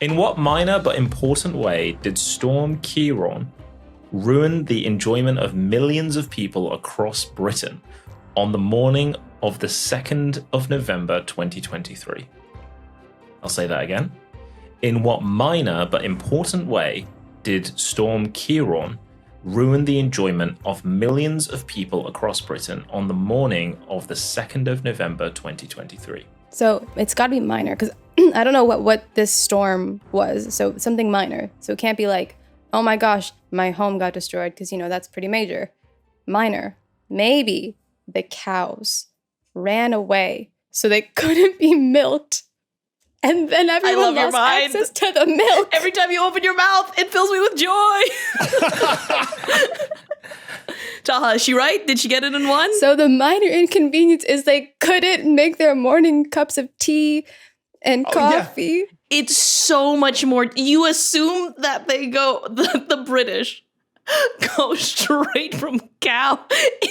In what minor but important way did Storm Ciarán ruin the enjoyment of millions of people across Britain on the morning of the 2nd of November 2023? I'll say that again. In what minor but important way did Storm Ciarán ruin the enjoyment of millions of people across Britain on the morning of the 2nd of November 2023? So it's got to be minor, because I don't know what this storm was. So something minor. So it can't be like, oh my gosh, my home got destroyed, because, that's pretty major. Minor. Maybe the cows ran away so they couldn't be milked. And then everyone lost access to the milk. Every time you open your mouth, it fills me with joy. Taha, is she right? Did she get it in one? So the minor inconvenience is they couldn't make their morning cups of tea and coffee. Yeah. It's so much more. You assume that they go, the British go straight from cow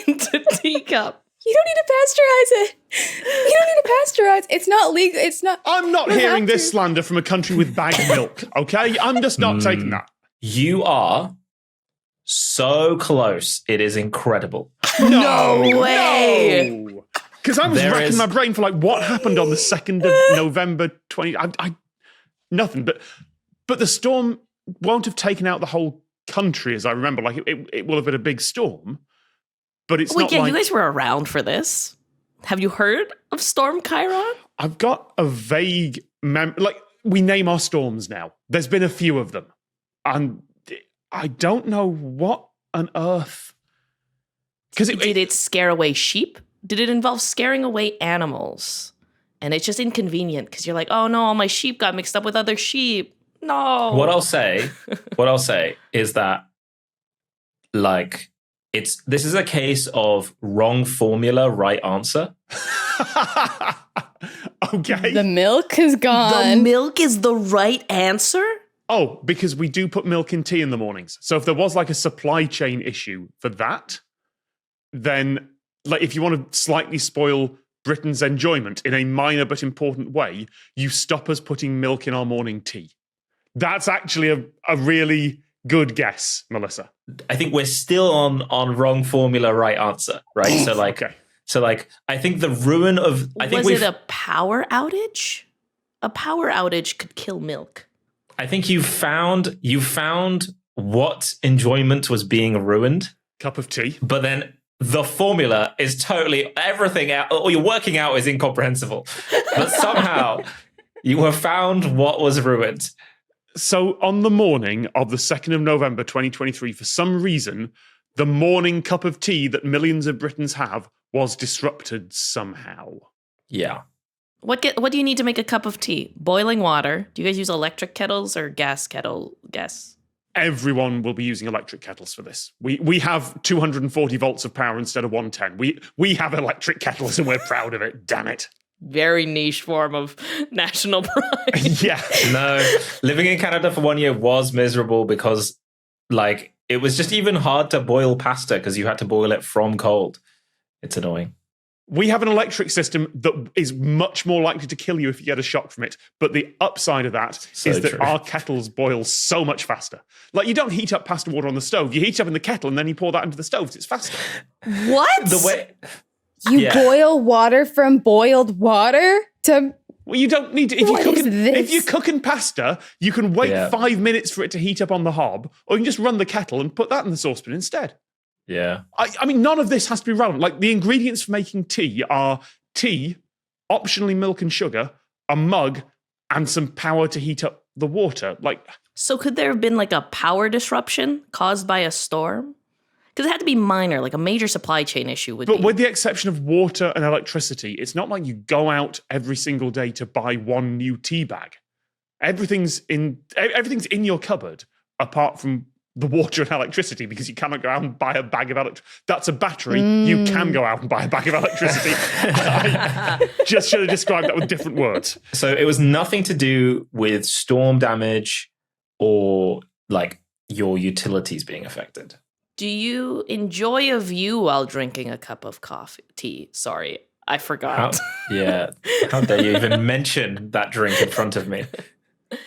into teacup. You don't need to pasteurize it. You don't need to pasteurize. It's not legal. It's not. I'm not hearing this slander from a country with bagged milk, okay? I'm just not taking that. You are so close. It is incredible. No way. No. Because I was racking my brain for what happened on the 2nd of November 20... nothing. But the storm won't have taken out the whole country, as I remember. It will have been a big storm. But it's not you guys were around for this. Have you heard of Storm Ciarán? I've got a vague we name our storms now. There's been a few of them. And I don't know what on earth... Did it scare away sheep? Did it involve scaring away animals? And it's just inconvenient because you're like, oh no, all my sheep got mixed up with other sheep. No. What I'll say is that, this is a case of wrong formula, right answer. Okay. The milk is gone. The milk is the right answer? Oh, because we do put milk in tea in the mornings. So if there was a supply chain issue for that, then if you want to slightly spoil Britain's enjoyment in a minor but important way, you stop us putting milk in our morning tea. That's actually a really good guess, Melissa. I think we're still on wrong formula, right answer, right? So okay. So I think the ruin of... Was it a power outage? A power outage could kill milk. I think you found what enjoyment was being ruined. Cup of tea. But then the formula is totally everything out, or you're working out is incomprehensible. But somehow you have found what was ruined. So on the morning of the 2nd of November 2023, for some reason, the morning cup of tea that millions of Britons have was disrupted somehow. Yeah. What do you need to make a cup of tea? Boiling water. Do you guys use electric kettles or gas kettle? Gas. Everyone will be using electric kettles for this. We have 240 volts of power instead of 110. We have electric kettles and we're proud of it. Damn it. Very niche form of national pride. Yeah. No, living in Canada for 1 year was miserable because it was just even hard to boil pasta because you had to boil it from cold. It's annoying. We have an electric system that is much more likely to kill you if you get a shock from it. But the upside of that is that our kettles boil so much faster. You don't heat up pasta water on the stove. You heat it up in the kettle and then you pour that into the stove. It's faster. What? The way... You boil water from boiled water to... Well, you don't need to. If you're cooking pasta, you can wait 5 minutes for it to heat up on the hob, or you can just run the kettle and put that in the saucepan instead. Yeah. I mean, none of this has to be relevant. The ingredients for making tea are tea, optionally milk and sugar, a mug, and some power to heat up the water. So could there have been a power disruption caused by a storm? Because it had to be minor, a major supply chain issue would be. But with the exception of water and electricity, it's not like you go out every single day to buy one new tea bag. Everything's in your cupboard apart from the water and electricity, because you cannot go out and buy a bag of electricity. That's a battery. You can go out and buy a bag of electricity. I just should have described that with different words. So it was nothing to do with storm damage or your utilities being affected. Do you enjoy a view while drinking a cup of tea? Sorry, I forgot. How dare you even mention that drink in front of me?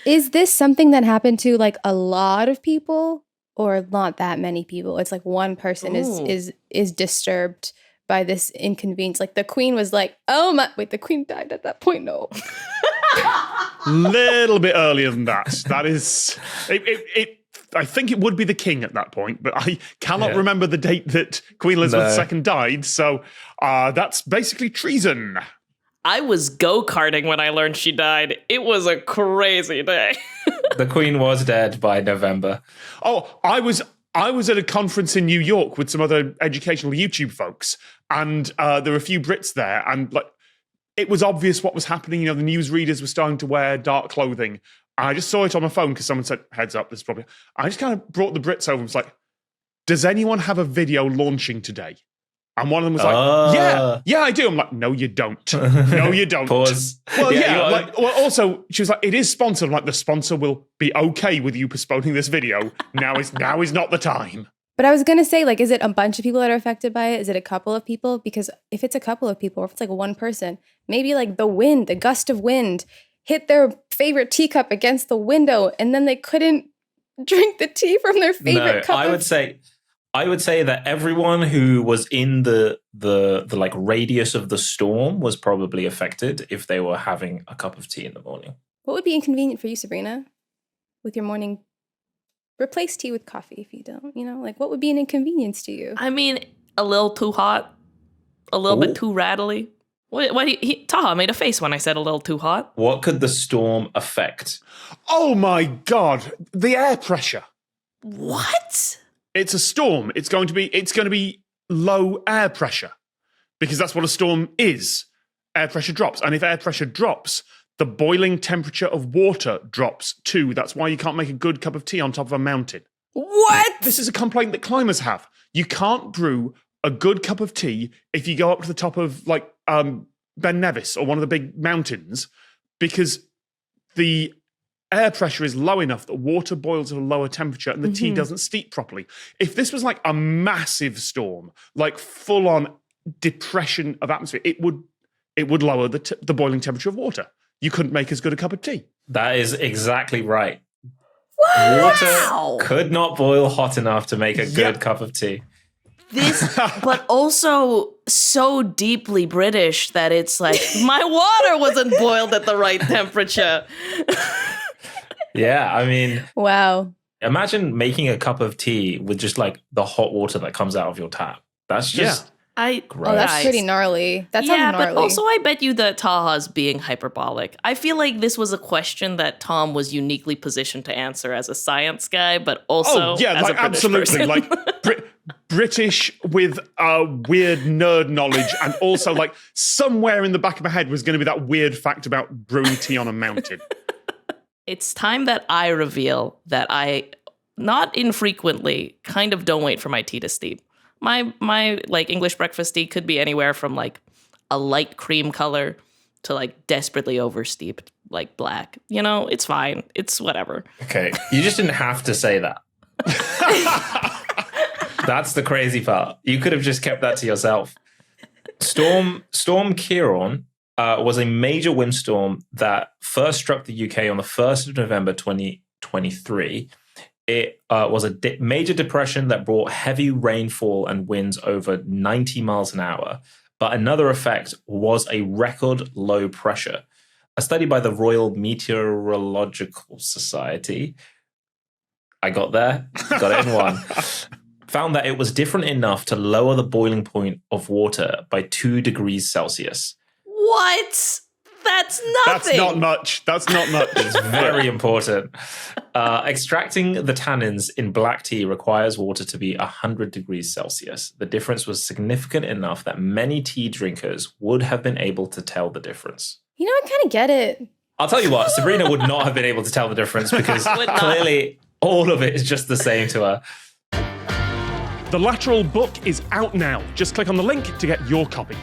Is this something that happened to like a lot of people or not that many people? It's like one person is disturbed by this inconvenience. Like the queen was like, oh my, wait, the queen died at that point? No. Little bit earlier than that. That is, I think it would be the king at that point, but I cannot remember the date that Queen Elizabeth II died. So that's basically treason. I was go-karting when I learned she died. It was a crazy day. The Queen was dead by November. Oh, I was at a conference in New York with some other educational YouTube folks, and there were a few Brits there, and like it was obvious what was happening. You know, the newsreaders were starting to wear dark clothing. I just saw it on my phone because someone said, heads up, this is probably... I just kind of brought the Brits over and was like, does anyone have a video launching today? And one of them was like, yeah, I do. I'm like, no, you don't. No, you don't. Pause. Well, also, she was like, it is sponsored. I'm like, the sponsor will be okay with you postponing this video. Now is not the time. But I was going to say, like, is it a bunch of people that are affected by it? Is it a couple of people? Because if it's a couple of people, or if it's like one person, maybe like the gust of wind hit their favorite teacup against the window, and then they couldn't drink the tea from their favorite cup. I would say that everyone who was in the like radius of the storm was probably affected if they were having a cup of tea in the morning. What would be inconvenient for you, Sabrina, with your morning? Replace tea with coffee if you don't. You know, like what would be an inconvenience to you? I mean, a little too hot, a little bit too rattly. Taha made a face when I said a little too hot. What could the storm affect? Oh my God, the air pressure. What? It's a storm. It's going to be low air pressure because that's what a storm is. Air pressure drops. And if air pressure drops, the boiling temperature of water drops too. That's why you can't make a good cup of tea on top of a mountain. What? This is a complaint that climbers have. You can't brew a good cup of tea if you go up to the top of like Ben Nevis or one of the big mountains because the air pressure is low enough that water boils at a lower temperature and the tea doesn't steep properly. If this was like a massive storm, like full-on depression of atmosphere, it would lower the boiling temperature of water. You couldn't make as good a cup of tea. That is exactly right. Wow. Water could not boil hot enough to make a good cup of tea. This, but also so deeply British that it's like, my water wasn't boiled at the right temperature. Yeah, I mean... Wow. Imagine making a cup of tea with just like the hot water that comes out of your tap. That's just... Gross. Oh, that's pretty gnarly. That sounds gnarly. But also I bet you that Taha's being hyperbolic. I feel like this was a question that Tom was uniquely positioned to answer as a science guy, but also as a British absolutely. person. Like British with weird nerd knowledge, and also like somewhere in the back of my head was going to be that weird fact about brewing tea on a mountain. It's time that I reveal that I, not infrequently, kind of don't wait for my tea to steep. My like English breakfast tea could be anywhere from like a light cream color to like desperately oversteeped, like black. You know, it's fine. It's whatever. Okay, you just didn't have to say that. That's the crazy part. You could have just kept that to yourself. Storm Ciarán was a major windstorm that first struck the UK on the 1st of November 2023. It was a major depression that brought heavy rainfall and winds over 90 miles an hour. But another effect was a record low pressure. A study by the Royal Meteorological Society, I got there, got it in one, found that it was different enough to lower the boiling point of water by 2 degrees Celsius. What? That's nothing. That's not much. That's not much. It's very important. Extracting the tannins in black tea requires water to be 100 degrees Celsius. The difference was significant enough that many tea drinkers would have been able to tell the difference. You know, I kind of get it. I'll tell you what, Sabrina would not have been able to tell the difference because clearly all of it is just the same to her. The Lateral book is out now. Just click on the link to get your copy.